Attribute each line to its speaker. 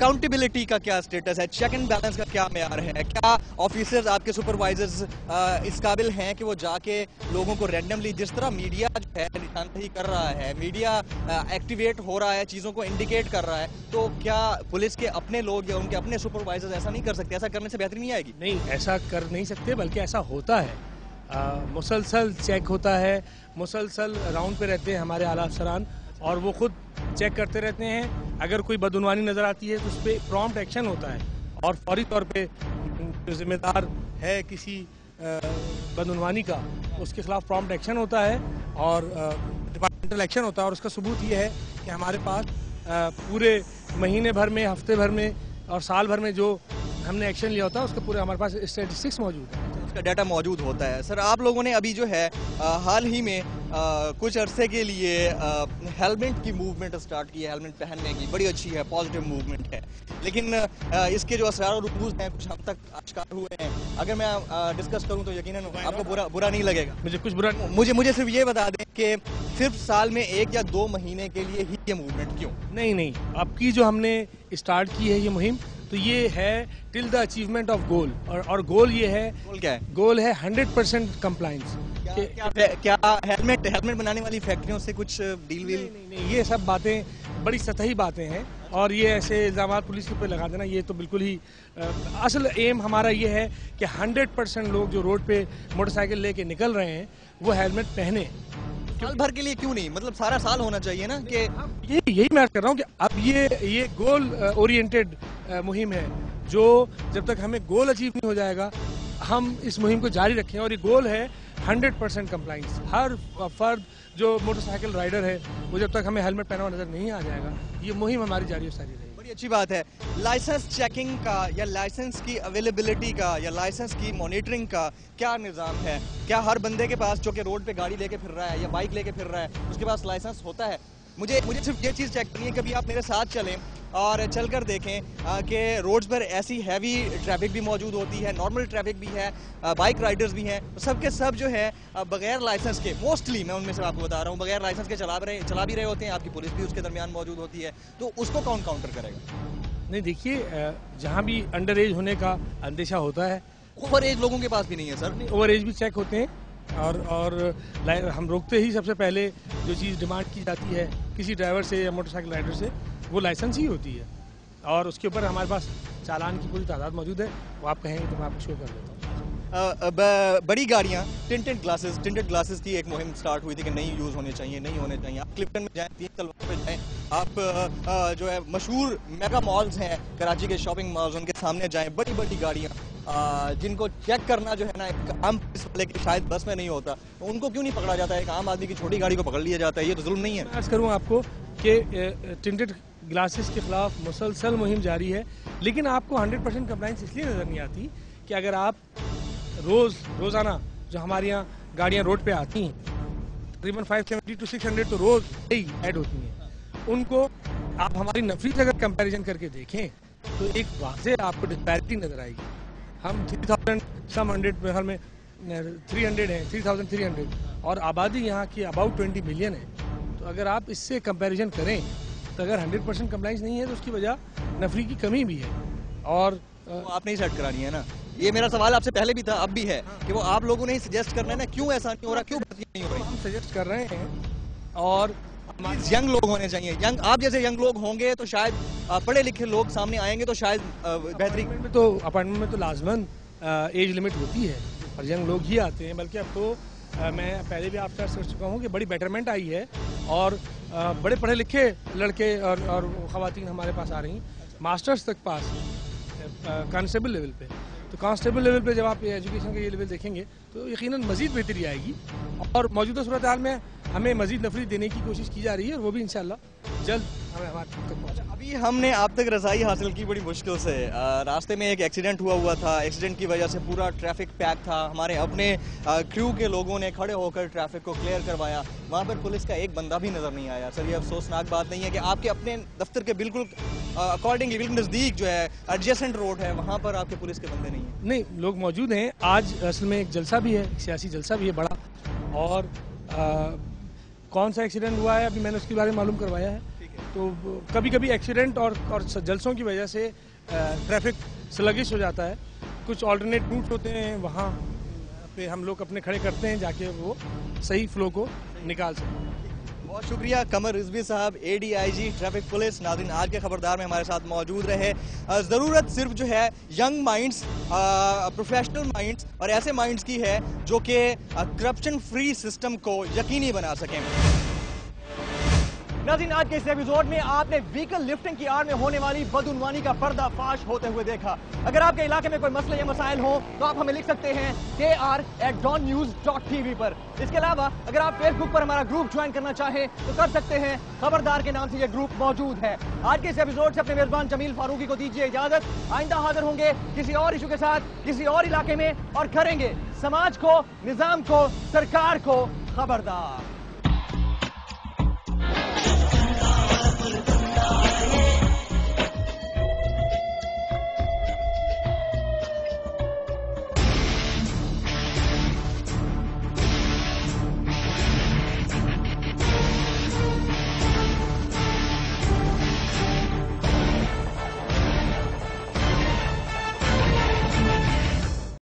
Speaker 1: Accountability کا کیا status ہے, چیک اینڈ بیلنس کا کیا معیار ہے, کیا آفیسرز آپ کے سپروائزرز اس قابل ہیں کہ وہ جا کے لوگوں کو رینڈملی, جس طرح میڈیا جو ہے نشاندہی کر رہا ہے, میڈیا ایکٹیویٹ ہو رہا ہے, چیزوں کو انڈیکیٹ کر رہا ہے, تو کیا پولیس کے اپنے لوگ یا ان کے اپنے سپروائزرز ایسا نہیں کر سکتے؟ ایسا کرنے سے بہتری نہیں آئے گی؟
Speaker 2: نہیں, ایسا کر نہیں سکتے, بلکہ ایسا ہوتا ہے. مسلسل چیک ہوتا ہے, مسلسل راؤنڈ پہ رہتے ہیں ہمارے اعلیٰ افسران, اور وہ خود چیک کرتے رہتے ہیں. اگر کوئی بدعنوانی نظر آتی ہے تو اس پہ پرومپٹ ایکشن ہوتا ہے, اور فوری طور پہ جو ذمہ دار ہے کسی بدعنوانی کا, اس کے خلاف پرومپٹ ایکشن ہوتا ہے, اور ڈپارٹمنٹل ایکشن ہوتا ہے. اور اس کا ثبوت یہ ہے کہ ہمارے پاس پورے مہینے بھر میں, ہفتے بھر میں اور سال بھر میں جو ہم نے ایکشن لیا ہوتا ہے, اس کے پورے ہمارے پاس اسٹیٹسٹکس موجود ہیں,
Speaker 1: اس کا ڈیٹا موجود ہوتا ہے. سر, آپ لوگوں نے ابھی جو ہے حال ہی میں کچھ عرصے کے لیے ہیلمٹ کی موومنٹ سٹارٹ کی ہے, ہیلمٹ پہننے کی, بڑی اچھی ہے, پازیٹیو موومنٹ ہے, لیکن اس کے جو اسرار و رسوخ ہیں کچھ ہم تک آشکار ہوئے ہیں. اگر میں ڈسکس کروں تو یقیناً آپ کو برا نہیں لگے گا.
Speaker 2: مجھے کچھ برا
Speaker 1: مجھے صرف یہ بتا دیں کہ صرف سال میں 1 یا 2 مہینے کے لیے ہی یہ موومنٹ کیوں؟
Speaker 2: نہیں, اب کی جو ہم نے اسٹارٹ کی ہے یہ مہم, تو یہ ہے ٹل دا اچیومنٹ آف گول, اور گول یہ ہے,
Speaker 1: گول کیا ہے؟
Speaker 2: گول ہے 100% کمپلائنس.
Speaker 1: کیا ہیلمٹ بنانے والی فیکٹریوں سے کچھ ڈیل ویل؟
Speaker 2: نہیں, یہ سب باتیں بڑی سطحی باتیں ہیں, اور یہ ایسے الزامات پولیس کے اوپر لگا دینا, یہ تو بالکل ہی اصل ایم ہمارا یہ ہے کہ 100% لوگ جو روڈ پہ موٹر سائیکل لے کے نکل رہے ہیں وہ ہیلمٹ پہنے.
Speaker 1: سال بھر کے لیے کیوں نہیں, مطلب سارا سال ہونا چاہیے نا. کہ
Speaker 2: یہی میں کر رہا ہوں کہ اب یہ گول اورینٹڈ مہم ہے, جو جب تک ہمیں گول اچیو نہیں ہو جائے گا ہم اس مہم کو جاری رکھیں. اور یہ گول ہے 100% کمپلائنس. ہر فرد جو موٹر سائیکل رائڈر ہے وہ جب تک ہمیں ہیلمٹ پہنا ہوا نظر نہیں آ جائے گا, یہ مہم ہماری جاری و ساری رہے گی.
Speaker 1: بڑی اچھی بات ہے. لائسنس چیکنگ کا یا لائسنس کی اویلیبلٹی کا یا لائسنس کی مانیٹرنگ کا کیا نظام ہے؟ کیا ہر بندے کے پاس جو کہ روڈ پہ گاڑی لے کے پھر رہا ہے یا بائک لے کے پھر رہا ہے اس کے پاس لائسنس ہوتا ہے؟ مجھے صرف یہ چیز چیک کرنی ہے, کبھی آپ میرے ساتھ چلیں اور چل کر دیکھیں کہ روڈز پر ایسی ہیوی ٹریفک بھی موجود ہوتی ہے, نارمل ٹریفک بھی ہے, بائک رائڈرز بھی ہیں, سب کے سب جو ہے بغیر لائسنس کے, موسٹلی میں ان میں سے آپ کو بتا رہا ہوں, بغیر لائسنس کے چلا بھی رہے ہوتے ہیں. آپ کی پولیس بھی اس کے درمیان موجود ہوتی ہے, تو اس کو کون کاؤنٹر کرے گا؟
Speaker 2: نہیں, دیکھیے, جہاں بھی انڈر ایج ہونے کا اندیشہ ہوتا ہے,
Speaker 1: اوور ایج لوگوں کے پاس بھی نہیں ہے سر.
Speaker 2: اوور ایج بھی چیک ہوتے ہیں, اور ہم روکتے ہی سب سے پہلے جو چیز ڈیمانڈ کی جاتی ہے کسی ڈرائیور سے یا موٹر سائیکل رائڈر سے وہ لائسنس ہی ہوتی ہے, اور اس کے اوپر ہمارے پاس چالان کی پوری تعداد موجود ہے. وہ آپ کہیں تو میں آپ کو شو کر دیتا ہوں.
Speaker 1: بڑی گاڑیاں ٹنٹڈ گلاسز کی ایک مہم سٹارٹ ہوئی تھی کہ نہیں یوز ہونے چاہیے, نہیں ہونے چاہیے. آپ کلفٹن میں جائیں, 3 تلوار پہ جائیں, آپ جو ہے مشہور میگا مالز ہیں کراچی کے, شاپنگ مالز, ان کے سامنے جائیں, بڑی گاڑیاں جن کو چیک کرنا جو ہے نا ایک عام پولیس والے کی شاید بس میں نہیں ہوتا, ان کو کیوں نہیں پکڑا جاتا ہے؟ ایک عام آدمی کی چھوٹی گاڑی کو پکڑ لیا جاتا ہے, یہ تو ظلم نہیں ہے؟
Speaker 2: عرض کروں آپ کو کہ ٹنٹڈ گلاسز کے خلاف مسلسل مہم جاری ہے, لیکن آپ کو 100% کمپلائنس اس لیے نظر نہیں آتی کہ اگر آپ روزانہ جو ہمارے یہاں گاڑیاں روڈ پہ آتی ہیں تقریباً 570 to 600 تو روز ایڈ ہوتی ہیں, ان کو آپ ہماری نفری سے اگر کمپیریزن کر کے دیکھیں تو ایک واضح آپ کو ڈسپیرٹی نظر آئے گی. ہم 3,100 میں 300 ہیں, 3,300, اور آبادی یہاں کی اباؤٹ 20 ملین ہے. تو اگر آپ اس سے کمپیریزن کریں تو اگر 100% کمپلائنس نہیں ہے تو اس کی وجہ نفری کی کمی بھی ہے. اور
Speaker 1: آپ نے ہی سیٹ کرانی ہے نا. یہ میرا سوال آپ سے پہلے بھی تھا, اب بھی ہے, کہ وہ آپ لوگوں نے ہی سجیسٹ کرنا ہے نا, کیوں ایسا نہیں ہو رہا, کیوں باتیں نہیں ہو رہی.
Speaker 2: ہم سجیسٹ کر رہے ہیں, اور
Speaker 1: ینگ لوگ ہونے چاہیے. آپ جیسے ینگ لوگ ہوں گے تو شاید پڑھے لکھے لوگ سامنے آئیں گے تو شاید بہتری.
Speaker 2: اپائنٹمنٹ میں تو لازماً ایج لمٹ ہوتی ہے اور ینگ لوگ ہی آتے ہیں. بلکہ اب تو میں پہلے بھی آپ سے عرض کر چکا ہوں کہ بڑی بیٹرمنٹ آئی ہے, اور بڑے پڑھے لکھے لڑکے اور خواتین ہمارے پاس آ رہی ہیں, ماسٹرز تک پاس کانسٹیبل لیول پہ. تو کانسٹیبل لیول پہ جب آپ ایجوکیشن کا یہ لیول دیکھیں گے تو یقیناً مزید بہتری آئے گی, اور موجودہ صورتحال میں ہمیں مزید نفری دینے کی کوشش کی جا رہی ہے, اور وہ بھی انشاءاللہ جلد ہمیں ہمارے تک پہنچا.
Speaker 1: ابھی ہم نے آپ تک رسائی حاصل کی بڑی مشکل سے. راستے میں ایک ایکسیڈنٹ ہوا تھا, ایکسیڈنٹ کی وجہ سے پورا ٹریفک پیک تھا. ہمارے اپنے کریو کے لوگوں نے کھڑے ہو کر ٹریفک کو کلیئر کروایا, وہاں پر پولیس کا ایک بندہ بھی نظر نہیں آیا. سر, یہ افسوسناک بات نہیں ہے کہ آپ کے اپنے دفتر کے بالکل اکارڈنگلی بالکل نزدیک جو ہے ایڈجسنٹ روڈ ہے, وہاں پر آپ کے پولیس کے بندے نہیں ہیں؟
Speaker 2: نہیں, لوگ موجود ہیں. آج اصل میں ایک جلسہ بھی ہے, سیاسی جلسہ بھی ہے بڑا, اور کون سا ایکسیڈنٹ ہوا ہے ابھی میں نے اس کے بارے میں معلوم کروایا ہے, تو کبھی کبھی ایکسیڈنٹ اور جلسوں کی وجہ سے ٹریفک سلگش ہو جاتا ہے. کچھ آلٹرنیٹ روٹ ہوتے ہیں, وہاں پہ ہم لوگ اپنے کھڑے کرتے ہیں جا کے وہ صحیح فلو کو نکال سکیں.
Speaker 1: بہت شکریہ قمر رضوی صاحب, ADIG ٹریفک پولیس. ناظرین, آج کے خبردار میں ہمارے ساتھ موجود رہے. ضرورت صرف جو ہے ینگ مائنڈز, پروفیشنل مائنڈز اور ایسے مائنڈز کی ہے جو کہ کرپشن فری سسٹم کو یقینی بنا سکیں. ناظرین, آج کے اس ایپیسوڈ میں آپ نے وہیکل لفٹنگ کی آڑ میں ہونے والی بدعنوانی کا پردہ فاش ہوتے ہوئے دیکھا. اگر آپ کے علاقے میں کوئی مسئلے یا مسائل ہوں تو آپ ہمیں لکھ سکتے ہیں kr@dawnnews.tv پر. اس کے علاوہ اگر آپ فیس بک پر ہمارا گروپ جوائن کرنا چاہیں تو کر سکتے ہیں, خبردار کے نام سے یہ گروپ موجود ہے. آج کے اس ایپیسوڈ سے اپنے میزبان جمیل فاروقی کو دیجیے اجازت. آئندہ حاضر ہوں گے کسی اور ایشو کے ساتھ کسی اور علاقے میں, اور کریں گے سماج کو, نظام کو, سرکار کو خبردار.